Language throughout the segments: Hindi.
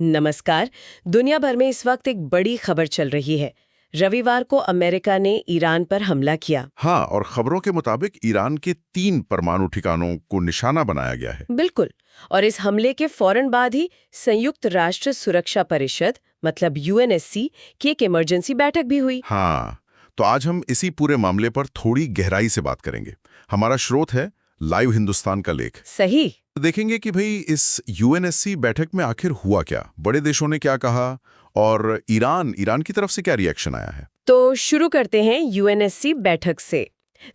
नमस्कार। दुनिया भर में इस वक्त एक बड़ी खबर चल रही है। रविवार को अमेरिका ने ईरान पर हमला किया। हाँ, और खबरों के मुताबिक ईरान के 3 परमाणु ठिकानों को निशाना बनाया गया है। बिल्कुल। और इस हमले के फौरन बाद ही संयुक्त राष्ट्र सुरक्षा परिषद मतलब यूएनएससी की एक इमरजेंसी बैठक भी हुई। हाँ, तो आज हम इसी पूरे मामले पर थोड़ी गहराई से बात करेंगे। हमारा स्रोत है लाइव हिंदुस्तान का लेख। सही। देखेंगे कि भाई इस यूएनएससी बैठक में आखिर हुआ क्या, बड़े देशों ने क्या कहा और ईरान की तरफ से क्या रिएक्शन आया है। तो शुरू करते हैं यूएनएससी बैठक से।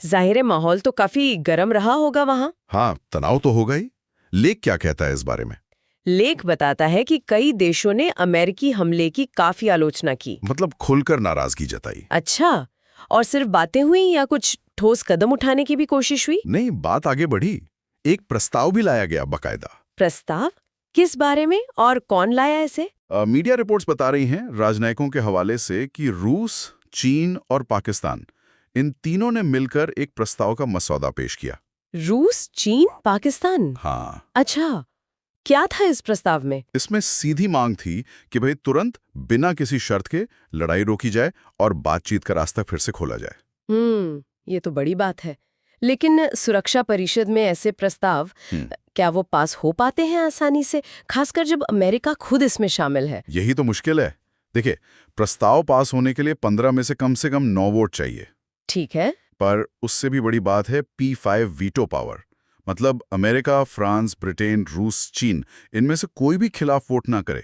जाहिर है माहौल तो काफी गर्म रहा होगा वहां। हाँ, तनाव तो होगा ही। लेख क्या कहता है इस बारे में? लेख बताता है कि कई देशों ने अमेरिकी हमले की काफी आलोचना की। मतलब खुलकर नाराजगी जताई। अच्छा, और सिर्फ बातें हुई या कुछ ठोस कदम उठाने की भी कोशिश हुई? नहीं, बात आगे बढ़ी। एक प्रस्ताव भी लाया गया बकायदा। प्रस्ताव? किस बारे में और कौन लाया इसे? मीडिया रिपोर्ट्स बता रही हैं राजनयिकों के हवाले से कि रूस, चीन और पाकिस्तान, इन तीनों ने मिलकर एक प्रस्ताव का मसौदा पेश किया। रूस, चीन, पाकिस्तान? हाँ, अच्छा, क्या था इस प्रस्ताव में? इसमें सीधी मांग थी कि भाई तुरंत बिना किसी शर्त के लड़ाई रोकी जाए और बातचीत का रास्ता फिर से खोला जाए। ये तो बड़ी बात है। लेकिन सुरक्षा परिषद में ऐसे प्रस्ताव क्या वो पास हो पाते हैं आसानी से, खासकर जब अमेरिका खुद इसमें शामिल है? यही तो मुश्किल है। देखिए, प्रस्ताव पास होने के लिए 15 में से कम 9 वोट चाहिए। ठीक है। पर उससे भी बड़ी बात है P5 वीटो पावर। मतलब अमेरिका, फ्रांस, ब्रिटेन, रूस, चीन, इनमें से कोई भी खिलाफ वोट ना करे।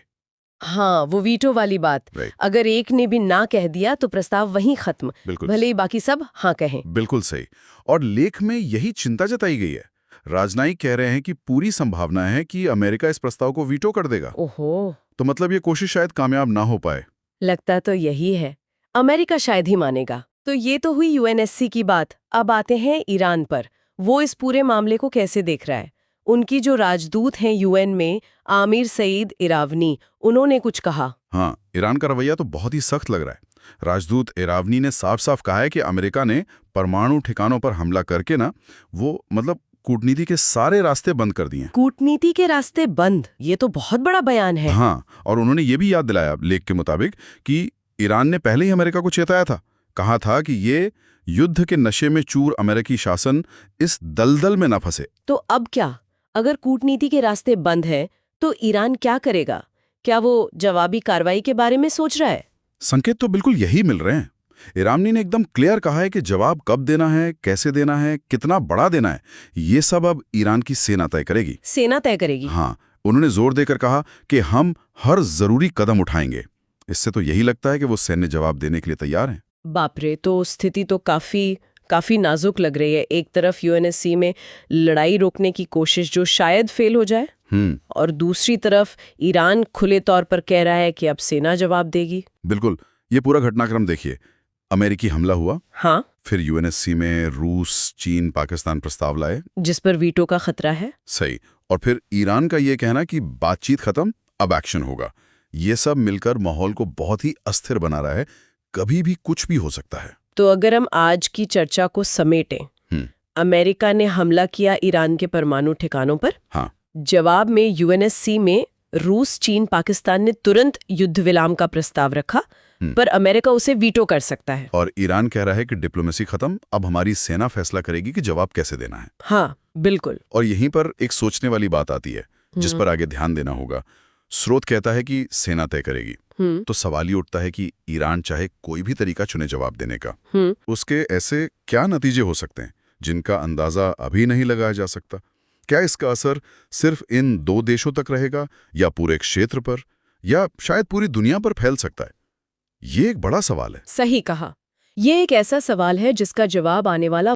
हाँ, वो वीटो वाली बात। राइट। अगर एक ने भी ना कह दिया तो प्रस्ताव वहीं खत्म, बिल्कुल। भले ही बाकी सब हाँ कहें। बिल्कुल सही। और लेख में यही चिंता जताई गई है। राजनयिक कह रहे हैं कि पूरी संभावना है कि अमेरिका इस प्रस्ताव को वीटो कर देगा। ओहो, तो मतलब ये कोशिश शायद कामयाब ना हो पाए। लगता तो यही है। अमेरिका शायद ही मानेगा। तो ये तो हुई यूएनएससी की बात। अब आते हैं ईरान पर। वो इस पूरे मामले को कैसे देख रहा है? उनकी जो राजदूत हैं यूएन में, आमिर सईद इरावनी, उन्होंने कुछ कहा। हाँ, ईरान का रवैया तो बहुत ही सख्त लग रहा है। राजदूत इरावनी ने साफ साफ कहा है कि अमेरिका ने परमाणु ठिकानों पर हमला करके ना, वो मतलब कूटनीति के सारे रास्ते बंद कर दिए। कूटनीति के रास्ते बंद, ये तो बहुत बड़ा बयान है। हाँ, और उन्होंने ये भी याद दिलाया लेख के मुताबिक कि ईरान ने पहले ही अमेरिका को चेताया था। कहा था कि ये युद्ध के नशे में चूर अमेरिकी शासन इस दलदल में न फंसे। तो अब क्या? अगर कूटनीति के रास्ते बंद हैं, तो ईरान क्या करेगा? क्या वो जवाबी कार्रवाई के बारे में सोच रहा है? संकेत तो बिल्कुल यही मिल रहे हैं। इरानी ने एकदम क्लियर कहा है कि जवाब कब देना है, कैसे देना है, कितना बड़ा देना है, ये सब अब ईरान की सेना तय करेगी। सेना तय करेगी? हाँ, उन्होंने जोर देकर कहा कि हम हर जरूरी कदम उठाएंगे। इससे तो यही लगता है कि वो सैन्य जवाब देने के लिए तैयार हैं। बाप रे, तो स्थिति तो काफी नाजुक लग रही है। एक तरफ यूएनएससी में लड़ाई रोकने की कोशिश जो शायद फेल हो जाए, और दूसरी तरफ ईरान खुले तौर पर कह रहा है कि अब सेना जवाब देगी। बिल्कुल। ये पूरा घटनाक्रम देखिए। अमेरिकी हमला हुआ, हाँ, फिर यूएनएससी में रूस, चीन, पाकिस्तान प्रस्ताव लाए, जिस पर वीटो का खतरा है। सही। और फिर ईरान का ये कहना कि बातचीत खत्म, अब एक्शन होगा। ये सब मिलकर माहौल को बहुत ही अस्थिर बना रहा है। कभी भी कुछ भी हो सकता है। तो अगर हम आज की चर्चा को समेटें, अमेरिका ने हमला किया ईरान के परमाणु ठिकानों पर। हाँ। जवाब में यूएनएससी में रूस, चीन, पाकिस्तान ने तुरंत युद्ध विराम का प्रस्ताव रखा, पर अमेरिका उसे वीटो कर सकता है। और ईरान कह रहा है कि डिप्लोमेसी खत्म, अब हमारी सेना फैसला करेगी कि जवाब कैसे देना है। हाँ, बिल्कुल। और यहीं पर एक सोचने वाली बात आती है, जिस पर आगे ध्यान देना होगा। स्रोत कहता है कि सेना तय करेगी, तो सवाल ही उठता है कि ईरान चाहे कोई भी तरीका चुने जवाब देने का, उसके ऐसे क्या नतीजे हो सकते हैं जिनका अंदाजा अभी नहीं लगाया जा सकता। क्या इसका असर सिर्फ इन 2 देशों तक रहेगा, या पूरे क्षेत्र पर, या शायद पूरी दुनिया पर फैल सकता है? ये एक बड़ा सवाल है। सही कहा। ये एक ऐसा सवाल है जिसका जवाब आने वाला